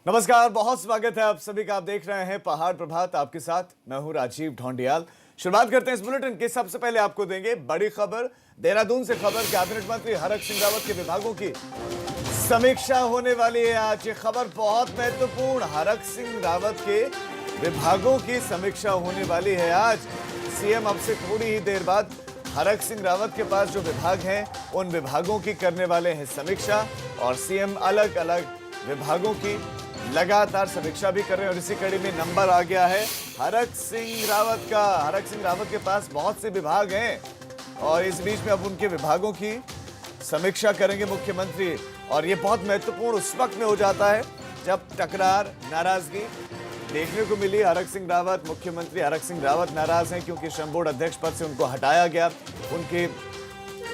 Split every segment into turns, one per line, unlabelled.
नमस्कार, बहुत स्वागत है आप सभी का। आप देख रहे हैं पहाड़ प्रभात, आपके साथ मैं हूं राजीव ढोंडियाल। शुरुआत करते हैं इस बुलेटिन की। सबसे पहले आपको देंगे बड़ी खबर, देहरादून से खबर। कैबिनेट मंत्री हरक सिंह रावत के विभागों की समीक्षा होने वाली है आज। ये खबर बहुत महत्वपूर्ण, हरक सिंह रावत के विभागों की समीक्षा होने वाली है आज। सीएम अब से थोड़ी ही देर बाद हरक सिंह रावत के पास जो विभाग हैं उन विभागों की करने वाले हैं समीक्षा, और सीएम अलग अलग विभागों की लगातार समीक्षा भी कर रहे हैं। और इसी कड़ी में नंबर आ गया है हरक सिंह रावत का। हरक सिंह रावत के पास बहुत से विभाग हैं और इस बीच में अब उनके विभागों की समीक्षा करेंगे मुख्यमंत्री। और ये बहुत महत्वपूर्ण उस वक्त में हो जाता है जब तकरार, नाराजगी देखने को मिली। हरक सिंह रावत, मुख्यमंत्री हरक सिंह रावत नाराज हैं क्योंकि श्रम बोर्ड अध्यक्ष पद से उनको हटाया गया, उनके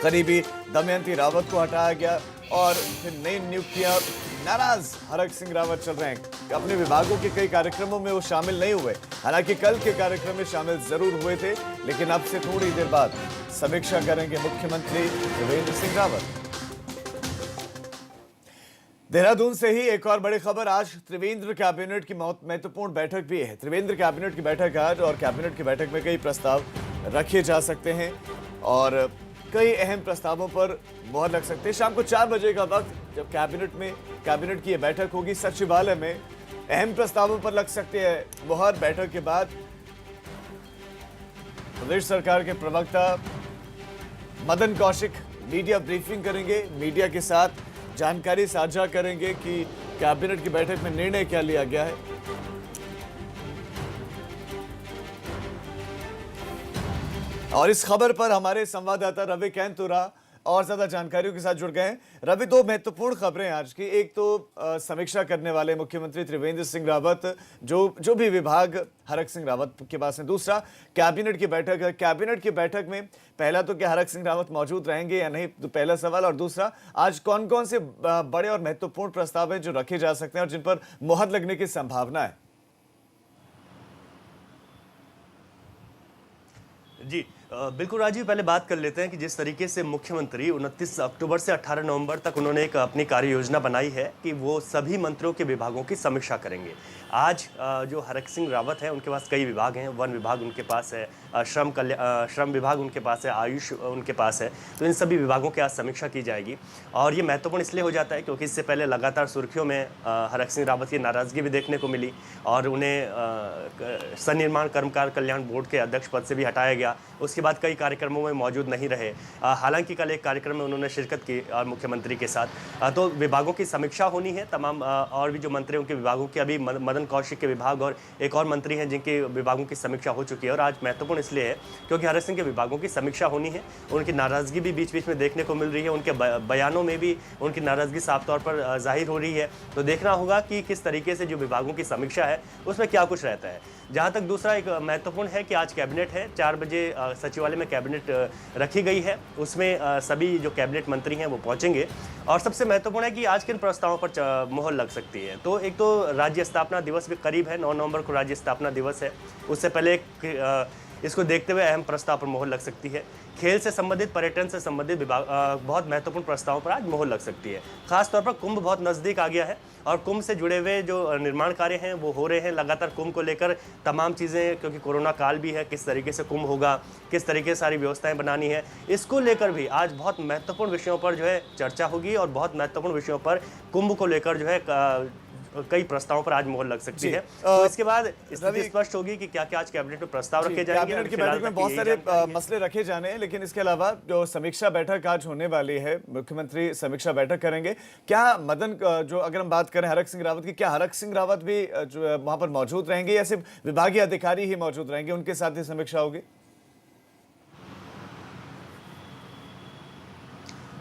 करीबी दमयंती रावत को हटाया गया और फिर नई नियुक्तियां। नाराज हरक सिंह रावत चल रहे हैं। अपने विभागों के कई कार्यक्रमों में वो शामिल नहीं हुए, हालांकि कल के कार्यक्रम में शामिल जरूर हुए थे, लेकिन अब से थोड़ी देर बाद समीक्षा करेंगे मुख्यमंत्री त्रिवेंद्र सिंह रावत। देहरादून से ही एक और बड़ी खबर, आज त्रिवेंद्र कैबिनेट की महत्वपूर्ण बैठक भी है। त्रिवेंद्र कैबिनेट की बैठक आज, और कैबिनेट की बैठक में कई प्रस्ताव रखे जा सकते हैं और कई अहम प्रस्तावों पर मुहर लग सकते हैं। शाम को 4 बजे का वक्त जब कैबिनेट की यह बैठक होगी, सचिवालय में अहम प्रस्तावों पर लग सकते हैं मुहर। बैठक के बाद प्रदेश सरकार के प्रवक्ता मदन कौशिक मीडिया ब्रीफिंग करेंगे, मीडिया के साथ जानकारी साझा करेंगे कि कैबिनेट की बैठक में निर्णय क्या लिया गया है। और इस खबर पर हमारे संवाददाता रवि कैंतुरा और ज्यादा जानकारियों के साथ जुड़ गए हैं। रवि, दो महत्वपूर्ण खबरें आज की। एक तो समीक्षा करने वाले मुख्यमंत्री त्रिवेंद्र सिंह रावत, जो भी विभाग हरक सिंह रावत के पास है। दूसरा, कैबिनेट की बैठक है। कैबिनेट की बैठक में पहला तो क्या हरक सिंह रावत मौजूद रहेंगे या नहीं, तो पहला सवाल। और दूसरा, आज कौन कौन से बड़े और महत्वपूर्ण प्रस्ताव हैं जो रखे जा सकते हैं और जिन पर मुहर लगने की संभावना है?
जी बिल्कुल राजीव, पहले बात कर लेते हैं कि जिस तरीके से मुख्यमंत्री 29 अक्टूबर से 18 नवंबर तक उन्होंने एक अपनी कार्य योजना बनाई है कि वो सभी मंत्रियों के विभागों की समीक्षा करेंगे। आज जो हरक सिंह रावत हैं उनके पास कई विभाग हैं। वन विभाग उनके पास है, श्रम विभाग उनके पास है, आयुष उनके पास है। तो इन सभी विभागों की आज समीक्षा की जाएगी। और ये महत्वपूर्ण इसलिए हो जाता है क्योंकि इससे पहले लगातार सुर्खियों में हरक सिंह रावत की नाराज़गी भी देखने को मिली और उन्हें सन्निर्माण कर्मकार कल्याण बोर्ड के अध्यक्ष पद से भी हटाया गया। उसके बाद कई कार्यक्रमों में मौजूद नहीं रहे। हालांकि कल एक कार्यक्रम में उन्होंने शिरकत की और मुख्यमंत्री के साथ। तो विभागों की समीक्षा होनी है तमाम, और भी जो मंत्री उनके विभागों की, अभी मदन कौशिक के विभाग और एक और मंत्री हैं जिनके विभागों की समीक्षा हो चुकी है। और आज महत्वपूर्ण इसलिए है क्योंकि हरक सिंह के विभागों की समीक्षा होनी है। उनकी नाराजगी भी बीच बीच में देखने को मिल रही है, उनके बयानों में भी उनकी नाराजगी साफ तौर पर जाहिर हो रही है। तो देखना होगा कि किस तरीके से जो विभागों की समीक्षा है उसमें क्या कुछ रहता है। जहाँ तक दूसरा एक महत्वपूर्ण है कि आज कैबिनेट है, 4 बजे सचिवालय में कैबिनेट रखी गई है। उसमें सभी जो कैबिनेट मंत्री हैं वो पहुंचेंगे। और सबसे महत्वपूर्ण है कि आज किन प्रस्तावों पर मुहर लग सकती है। तो एक तो राज्य स्थापना दिवस भी करीब है, 9 नवंबर को राज्य स्थापना दिवस है। उससे पहले इसको देखते हुए अहम प्रस्ताव पर मुहर लग सकती है। खेल से संबंधित, पर्यटन से संबंधित विभाग बहुत महत्वपूर्ण प्रस्तावों पर आज मुहर लग सकती है। खासतौर पर कुंभ बहुत नज़दीक आ गया है और कुंभ से जुड़े हुए जो निर्माण कार्य हैं वो हो रहे हैं लगातार। कुंभ को लेकर तमाम चीज़ें, क्योंकि कोरोना काल भी है, किस तरीके से कुंभ होगा, किस तरीके से सारी व्यवस्थाएं बनानी है, इसको लेकर भी आज बहुत महत्वपूर्ण विषयों पर जो है चर्चा होगी। और बहुत महत्वपूर्ण विषयों पर कुंभ को लेकर जो है कई प्रस्तावों पर आज मुहर लग सकती है। तो इसके बाद स्थिति स्पष्ट होगी कि क्या क्या आज कैबिनेट में प्रस्ताव रखे जाएंगे।
कैबिनेट की बैठक में बहुत सारे मसले रखे जाने हैं, लेकिन इसके अलावा जो समीक्षा बैठक आज होने वाली है, मुख्यमंत्री समीक्षा बैठक करेंगे। क्या मदन, जो अगर हम बात करें हरक सिंह रावत की, क्या हरक सिंह रावत भी जो वहां पर मौजूद रहेंगे या सिर्फ विभागीय अधिकारी ही मौजूद रहेंगे, उनके साथ ही समीक्षा होगी?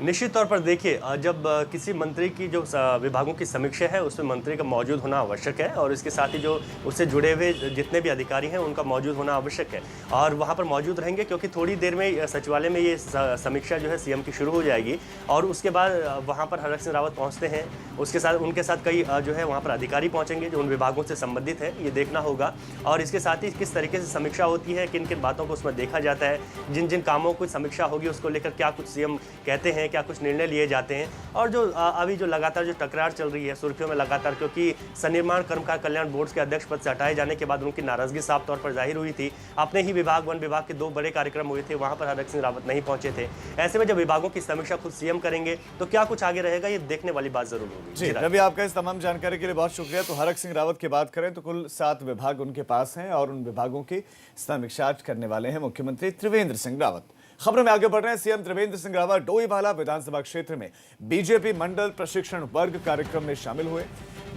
निश्चित तौर पर देखिए, जब किसी मंत्री की जो विभागों की समीक्षा है उसमें मंत्री का मौजूद होना आवश्यक है और इसके साथ ही जो उससे जुड़े हुए जितने भी अधिकारी हैं उनका मौजूद होना आवश्यक है। और वहाँ पर मौजूद रहेंगे क्योंकि थोड़ी देर में सचिवालय में ये समीक्षा जो है सीएम की शुरू हो जाएगी। और उसके बाद वहाँ पर हरक सिंह रावत पहुँचते हैं, उसके साथ उनके साथ कई जो है वहाँ पर अधिकारी पहुँचेंगे जो उन विभागों से संबंधित है, ये देखना होगा। और इसके साथ ही किस तरीके से समीक्षा होती है, किन किन बातों को उसमें देखा जाता है, जिन जिन कामों की समीक्षा होगी उसको लेकर क्या कुछ सीएम कहते हैं, हैं, क्या कुछ निर्णय लिए जाते हैं। और जो अभी जो लगातार जो टकरार चल रही है सुर्खियों में लगातार, क्योंकि सन्निर्माण कर्मकार कल्याण बोर्ड के अध्यक्ष पद से हटाए जाने के बाद उनकी नाराजगी साफ तौर पर जाहिर हुई थी। अपने ही विभाग वन विभाग के 2 बड़े कार्यक्रम हुए थे, वहां पर हरक सिंह रावत नहीं पहुंचे थे। ऐसे में जब विभागों की समीक्षा खुद सीएम करेंगे तो क्या कुछ आगे रहेगा, ये देखने वाली बात जरूर होगी।
जी रवि, आपका इस तमाम जानकारी के लिए बहुत शुक्रिया। तो हरक सिंह रावत की बात करें तो कुल 7 विभाग उनके पास हैं और उन विभागों की समीक्षा करने वाले हैं मुख्यमंत्री त्रिवेंद्र सिंह रावत। खबरों में आगे बढ़ रहे हैं। सीएम त्रिवेंद्र सिंह रावत डोईवाला विधानसभा क्षेत्र में बीजेपी मंडल प्रशिक्षण वर्ग कार्यक्रम में शामिल हुए।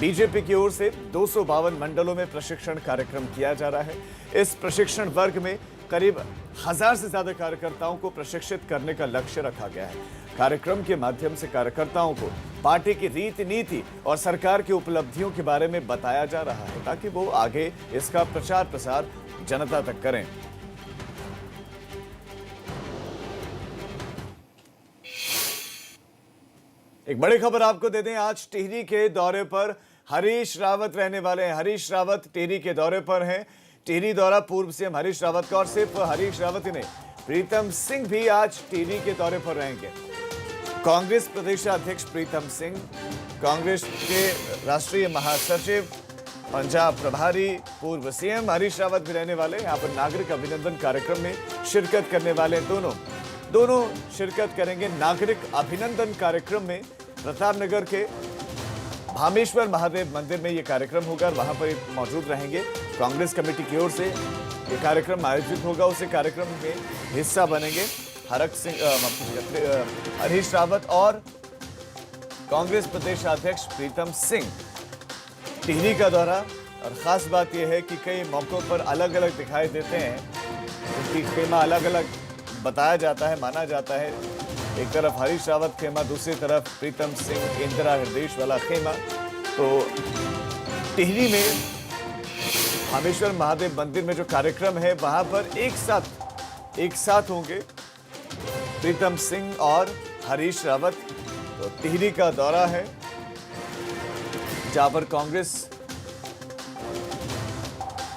बीजेपी की ओर से 252 मंडलों में प्रशिक्षण कार्यक्रम किया जा रहा है। इस प्रशिक्षण वर्ग में करीब 1000 से ज्यादा कार्यकर्ताओं को प्रशिक्षित करने का लक्ष्य रखा गया है। कार्यक्रम के माध्यम से कार्यकर्ताओं को पार्टी की रीति नीति और सरकार की उपलब्धियों के बारे में बताया जा रहा है ताकि वो आगे इसका प्रचार प्रसार जनता तक करें। एक बड़ी खबर आपको दे दें, आज टिहरी के दौरे पर हरीश रावत रहने वाले हैं। हरीश रावत टिहरी के दौरे पर हैं। टिहरी दौरा पूर्व सीएम हरीश रावत का, और सिर्फ हरीश रावत ही नहीं, प्रीतम सिंह भी आज टिहरी के दौरे पर रहेंगे। कांग्रेस प्रदेशाध्यक्ष प्रीतम सिंह, कांग्रेस के राष्ट्रीय महासचिव, पंजाब प्रभारी, पूर्व सीएम हरीश रावत भी रहने वाले। यहाँ पर नागरिक अभिनंदन कार्यक्रम में शिरकत करने वाले दोनों शिरकत करेंगे। नागरिक अभिनंदन कार्यक्रम में प्रतापनगर के भामेश्वर महादेव मंदिर में यह कार्यक्रम होगा और वहां पर मौजूद रहेंगे। कांग्रेस कमेटी की ओर से यह कार्यक्रम आयोजित होगा, उसी कार्यक्रम में हिस्सा बनेंगे हरीश रावत और कांग्रेस प्रदेशाध्यक्ष प्रीतम सिंह। टिहरी का दौरा, और खास बात यह है कि कई मौकों पर अलग अलग दिखाई देते हैं, क्योंकि खेमा अलग अलग बताया जाता है, माना जाता है। एक तरफ हरीश रावत खेमा, दूसरी तरफ प्रीतम सिंह इंदिरा हृदयेश वाला खेमा। तो टिहरी में भामेश्वर महादेव मंदिर में जो कार्यक्रम है वहां पर एक साथ होंगे प्रीतम सिंह और हरीश रावत। तो टिहरी का दौरा है जहां पर कांग्रेस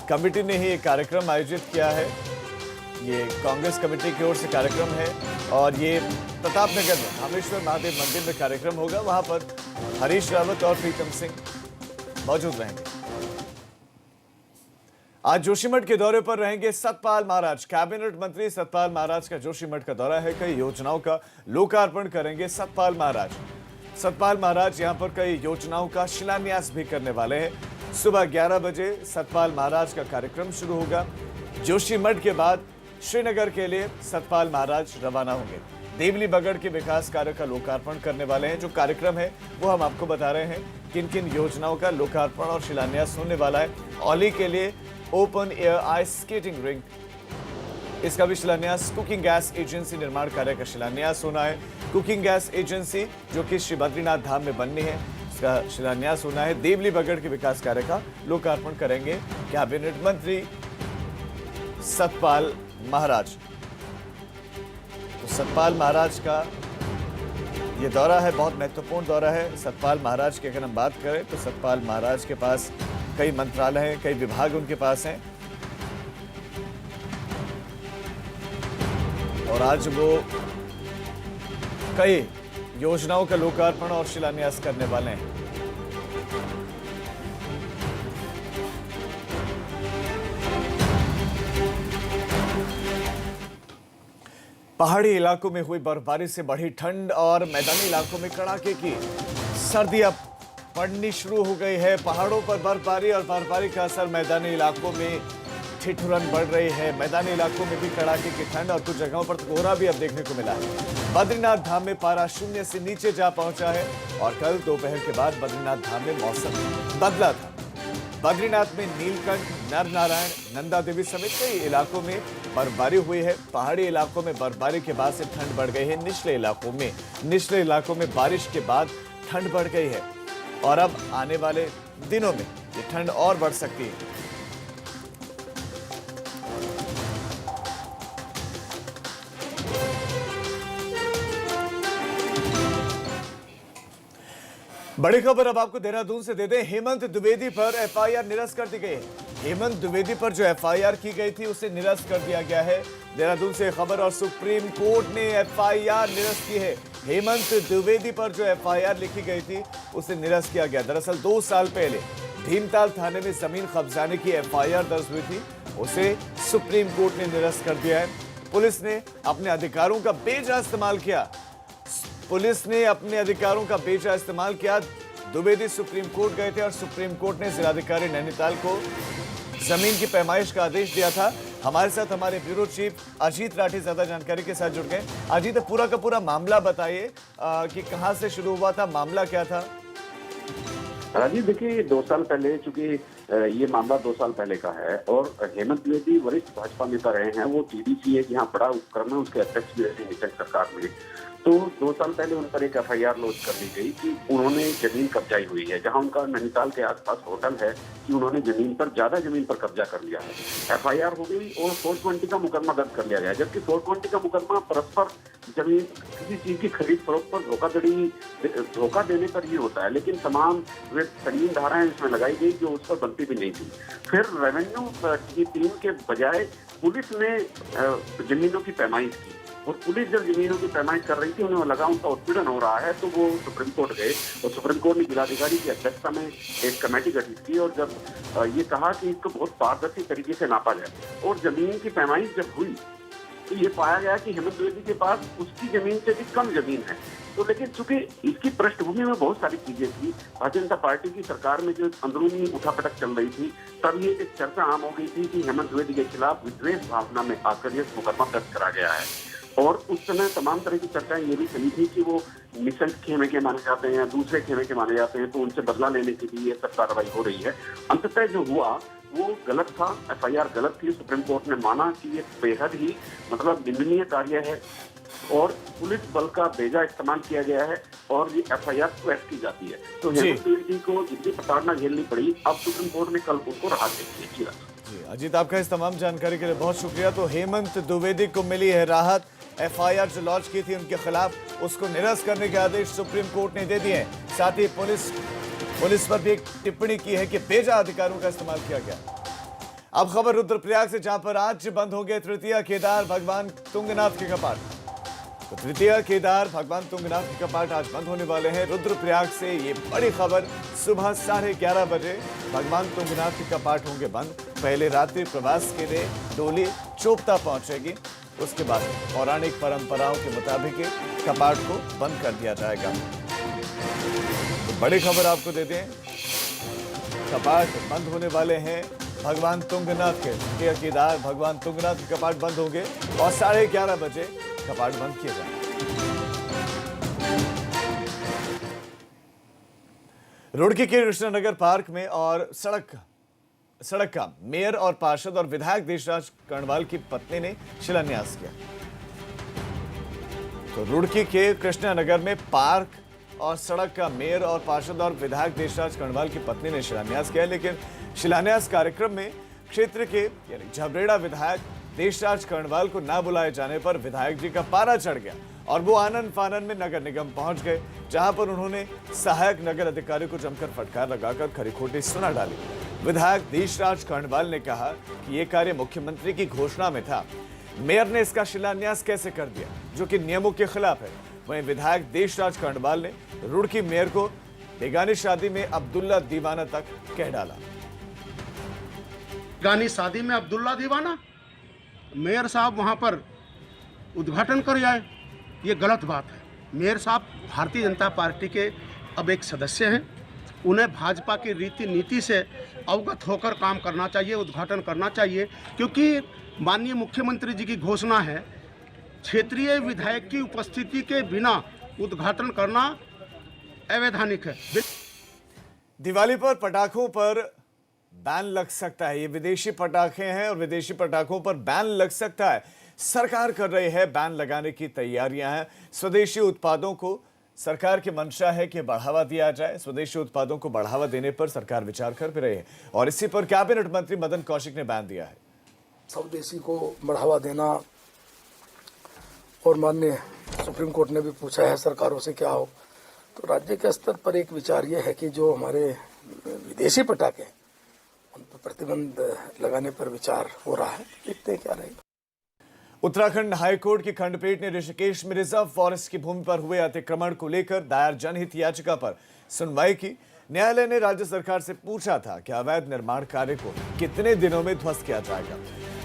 कमेटी ने ही एक कार्यक्रम आयोजित किया है। ये कांग्रेस कमेटी की ओर से कार्यक्रम है और ये प्रतापनगर में भामेश्वर महादेव मंदिर में कार्यक्रम होगा। वहां पर हरीश रावत और प्रीतम सिंह मौजूद रहेंगे। आज जोशीमठ के दौरे पर रहेंगे सतपाल महाराज। कैबिनेट मंत्री सतपाल महाराज का जोशीमठ का दौरा है। कई योजनाओं का लोकार्पण करेंगे सतपाल महाराज। सतपाल महाराज यहां पर कई योजनाओं का शिलान्यास भी करने वाले हैं। सुबह 11 बजे सतपाल महाराज का कार्यक्रम शुरू होगा। जोशीमठ के बाद श्रीनगर के लिए सतपाल महाराज रवाना होंगे। देवली बगड़ के विकास कार्य का लोकार्पण करने वाले हैं। जो कार्यक्रम है वो हम आपको बता रहे हैं, किन किन योजनाओं का लोकार्पण और शिलान्यास होने वाला है। औली के लिए open air ice skating rink, इसका भी शिलान्यास। कुकिंग गैस एजेंसी निर्माण कार्य का शिलान्यास होना है। कुकिंग गैस एजेंसी जो कि श्री बद्रीनाथ धाम में बननी है, इसका शिलान्यास होना है। देवली बगड़ के विकास कार्य का लोकार्पण करेंगे कैबिनेट मंत्री सतपाल महाराज। तो सतपाल महाराज का ये दौरा है, बहुत महत्वपूर्ण दौरा है। सतपाल महाराज की अगर हम बात करें तो सतपाल महाराज के पास कई मंत्रालय हैं, कई विभाग उनके पास हैं, और आज वो कई योजनाओं का लोकार्पण और शिलान्यास करने वाले हैं। पहाड़ी इलाकों में हुई बर्फबारी से बढ़ी ठंड और मैदानी इलाकों में कड़ाके की सर्दी अब पड़नी शुरू हो गई है। पहाड़ों पर बर्फबारी और बर्फबारी का असर मैदानी इलाकों में ठिठुरन बढ़ रही है। मैदानी इलाकों में भी कड़ाके की ठंड और कुछ जगहों पर कोहरा भी अब देखने को मिला है। बद्रीनाथ धाम में पारा 0 से नीचे जा पहुंचा है और कल दोपहर के बाद बद्रीनाथ धाम में मौसम बदला था। बद्रीनाथ में नीलकंठ, नर नारायण, नंदा देवी समेत कई इलाकों में बर्फबारी हुई है। पहाड़ी इलाकों में बर्फबारी के बाद से ठंड बढ़ गई है। निचले इलाकों में बारिश के बाद ठंड बढ़ गई है और अब आने वाले दिनों में ये ठंड और बढ़ सकती है। बड़ी खबर अब आपको देहरादून से दे दें। हेमंत द्विवेदी पर एफआईआर निरस्त कर दी गई है। हेमंत द्विवेदी पर जो एफआईआर की गई थी उसे निरस्त कर दिया गया है। देहरादून से खबर और सुप्रीम कोर्ट ने एफआईआर निरस्त की है। हेमंत द्विवेदी पर जो एफआईआर लिखी गई थी उसे निरस्त किया गया। दरअसल 2 साल पहले भीमताल थाने में जमीन कब्जाने की एफआईआर दर्ज हुई थी, उसे सुप्रीम कोर्ट ने निरस्त कर दिया है। पुलिस ने अपने अधिकारों का बेजा इस्तेमाल किया। द्विवेदी सुप्रीम कोर्ट गए थे और सुप्रीम कोर्ट ने जिलाधिकारी नैनीताल को जमीन की पैमाइश का आदेश दिया था। हमारे साथ हमारे ब्यूरो चीफ अजीत राठी ज्यादा जानकारी के साथ जुड़ गए। अजीत, पूरा का पूरा मामला बताइए कि कहां से शुरू हुआ था, मामला क्या था?
राजीव, देखिए 2 साल पहले, चूंकि ये मामला 2 साल पहले का है और हेमंत द्विवेदी वरिष्ठ भाजपा नेता रहे हैं। वो टीडीसी है, जहाँ बड़ा उपक्रम है, उसके अध्यक्ष भी रहे नीतीश सरकार में। तो 2 साल पहले उन पर एक एफआईआर लॉन्च कर दी गई कि उन्होंने जमीन कब्जाई हुई है, जहां उनका नैनीताल के आसपास होटल है, कि उन्होंने ज्यादा जमीन पर कब्जा कर लिया है। एफआईआर हो गई और 420 का मुकदमा दर्ज कर लिया गया, जबकि 420 का मुकदमा परस्पर जमीन किसी चीज की खरीद फरोख्त पर धोखा देने पर ही होता है, लेकिन तमाम वे संगीन धाराएं इसमें लगाई गई जो उस पर बनती भी नहीं थी। फिर रेवेन्यू की टीम के बजाय पुलिस ने जमीनों की पैमाइश की, और पुलिस जब जमीनों की पैमाइश कर रही थी, उन्हें लगा उनका उत्पीड़न हो रहा है, तो वो सुप्रीम कोर्ट गए और सुप्रीम कोर्ट ने जिलाधिकारी की अध्यक्षता में एक कमेटी गठित की और जब ये कहा कि इसको बहुत पारदर्शी तरीके से नापा जाए, और जमीन की पैमाइश जब हुई तो ये पाया गया कि हेमंत द्विवेदी के पास उसकी जमीन से भी कम जमीन है। तो लेकिन चूंकि इसकी पृष्ठभूमि में बहुत सारी चीजें थी, भारतीय जनता पार्टी की सरकार में जो अंदरूनी उठापटक चल रही थी, तब ये एक चर्चा आम हो गई थी कि हेमंत द्विवेदी के खिलाफ विद्वेष भावना में आकर यह मुकदमा दर्ज करा गया है। और उस समय तमाम तरह की चर्चाएं ये भी चली थी कि वो निशंक खेमे के माने जाते हैं, दूसरे खेमे के माने जाते हैं, तो उनसे बदला लेने के लिए ये सब कार्रवाई हो रही है। अंततः जो हुआ वो गलत था, एफआईआर गलत थी। सुप्रीम कोर्ट ने माना कि ये बेहद ही निंदनीय कार्य है और पुलिस बल का बेजा इस्तेमाल किया गया है और ये एफआईआर क्वैश की जाती है। तो हेमंत द्विवेदी को जितनी प्रताड़ना झेलनी पड़ी, अब सुप्रीम कोर्ट ने कल उनको राहत दे दी।
जी अजीत, आपका इस तमाम जानकारी के लिए बहुत शुक्रिया। तो हेमंत द्विवेदी को मिली है राहत। एफआईआर जो लॉन्च की थी उनके खिलाफ, उसको निरस्त करने के आदेश सुप्रीम कोर्ट ने दे दिए हैं। साथ ही पुलिस पर भी एक टिप्पणी की है कि बेजा अधिकारों का इस्तेमाल किया गया। अब खबर रुद्रप्रयाग से, जहां पर आज बंद हो गए तृतीय केदार भगवान तुंगनाथ के कपाट। तो तृतीय केदार भगवान तुंगनाथ के कपाट आज बंद होने वाले हैं। रुद्रप्रयाग से ये बड़ी खबर, सुबह 11:30 बजे भगवान तुंगनाथ के कपाट होंगे बंद। पहले रात्रि प्रवास के लिए डोली चोपता पहुंचेगी, उसके बाद पौराणिक परंपराओं के मुताबिक कपाट को बंद कर दिया जाएगा। तो बड़ी खबर आपको दे दें, कपाट बंद होने वाले हैं भगवान तुंगनाथ के। केदार भगवान तुंगनाथ के कपाट बंद होंगे और 11:30 बजे कपाट बंद किए जाएंगे। रुड़की के कृष्णनगर पार्क में और सड़क का मेयर और पार्षद और विधायक देशराज कर्णवाल की पत्नी ने शिलान्यास किया। तो रुड़की के कृष्णनगर में पार्क और सड़क का मेयर और पार्षद और विधायक देशराज कर्णवाल की पत्नी ने शिलान्यास किया, लेकिन शिलान्यास कार्यक्रम में क्षेत्र के यानी झबरेड़ा विधायक देशराज कर्णवाल को ना बुलाए जाने पर विधायक जी का पारा चढ़ गया और वो आनन फानन में नगर निगम पहुंच गए, जहां पर उन्होंने सहायक नगर अधिकारी को जमकर फटकार लगाकर खरी खोटी सुना डाली। विधायक देशराज कर्णवाल ने कहा कि यह कार्य मुख्यमंत्री की घोषणा में था, मेयर ने इसका शिलान्यास कैसे कर दिया, जो कि नियमों के खिलाफ है। वहीं विधायक देशराज कर्णवाल ने रुड़की मेयर को बेगानी शादी में अब्दुल्ला दीवाना तक कह डाला।
बेगानी शादी में अब्दुल्ला दीवाना, मेयर साहब वहां पर उद्घाटन कर जाए, ये गलत बात है। मेयर साहब भारतीय जनता पार्टी के अब एक सदस्य हैं, उन्हें भाजपा की रीति नीति से अवगत होकर काम करना चाहिए, उद्घाटन करना चाहिए, क्योंकि माननीय मुख्यमंत्री जी की घोषणा है क्षेत्रीय विधायक की उपस्थिति के बिना उद्घाटन करना अवैधानिक है।
दिवाली पर पटाखों पर बैन लग सकता है। ये विदेशी पटाखे हैं और विदेशी पटाखों पर बैन लग सकता है। सरकार कर रही है बैन लगाने की तैयारियां हैं। स्वदेशी उत्पादों को सरकार की मंशा है कि बढ़ावा दिया जाए। स्वदेशी उत्पादों को बढ़ावा देने पर सरकार विचार कर भी रही है और इसी पर कैबिनेट मंत्री मदन कौशिक ने बैन दिया है।
स्वदेशी को बढ़ावा देना, और माननीय सुप्रीम कोर्ट ने भी पूछा है सरकारों से क्या हो, तो राज्य के स्तर पर एक विचार ये है कि जो हमारे विदेशी पटाखे हैं उन पर प्रतिबंध लगाने पर विचार हो रहा है, देखते हैं क्या रहेगा।
उत्तराखंड हाईकोर्ट की खंडपीठ ने ऋषिकेश में रिजर्व फॉरेस्ट की भूमि पर हुए अतिक्रमण को लेकर दायर जनहित याचिका पर सुनवाई की। न्यायालय ने राज्य सरकार से पूछा था कि अवैध निर्माण कार्य को कितने दिनों में ध्वस्त किया जाएगा,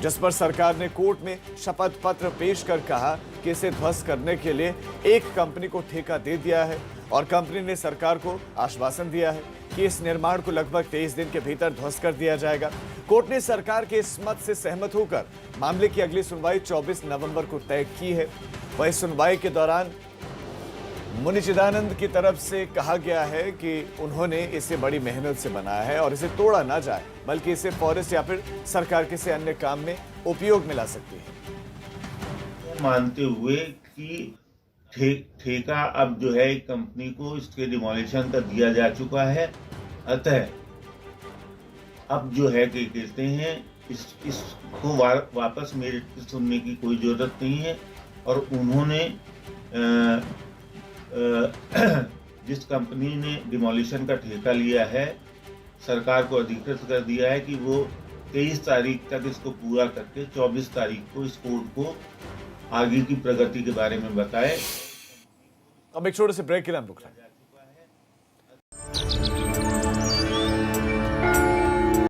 जिस पर सरकार ने कोर्ट में शपथ पत्र पेश कर कहा कि इसे ध्वस्त करने के लिए एक कंपनी को ठेका दे दिया है और कंपनी ने सरकार को आश्वासन दिया है कि इस निर्माण को लगभग 23 दिन के भीतर ध्वस्त कर दिया जाएगा। कोर्ट ने सरकार के इस मत से सहमत होकर मामले की अगली सुनवाई 24 नवंबर को तय की है। वहीं सुनवाई के दौरान मुनि चिदानंद की तरफ से कहा गया है कि उन्होंने इसे बड़ी मेहनत से बनाया है और इसे तोड़ा ना जाए, बल्कि इसे फॉरेस्ट या फिर सरकार किसी अन्य काम में उपयोग में ला सकती है।
मानते हुए कि ठेका अब जो है एक कंपनी को इसके डिमोलिशन का दिया जा चुका है, अतः अब जो है कि कहते हैं इसको वापस मेरिट पे सुनने की कोई जरूरत नहीं है। और उन्होंने जिस कंपनी ने डिमोलिशन का ठेका लिया है, सरकार को अधिकृत कर दिया है कि वो 23 तारीख तक इसको पूरा करके 24 तारीख को इस कोर्ट को आगे की प्रगति के बारे में बताए।
अब एक छोटे से ब्रेक के लिए हम रुक रहे हैं।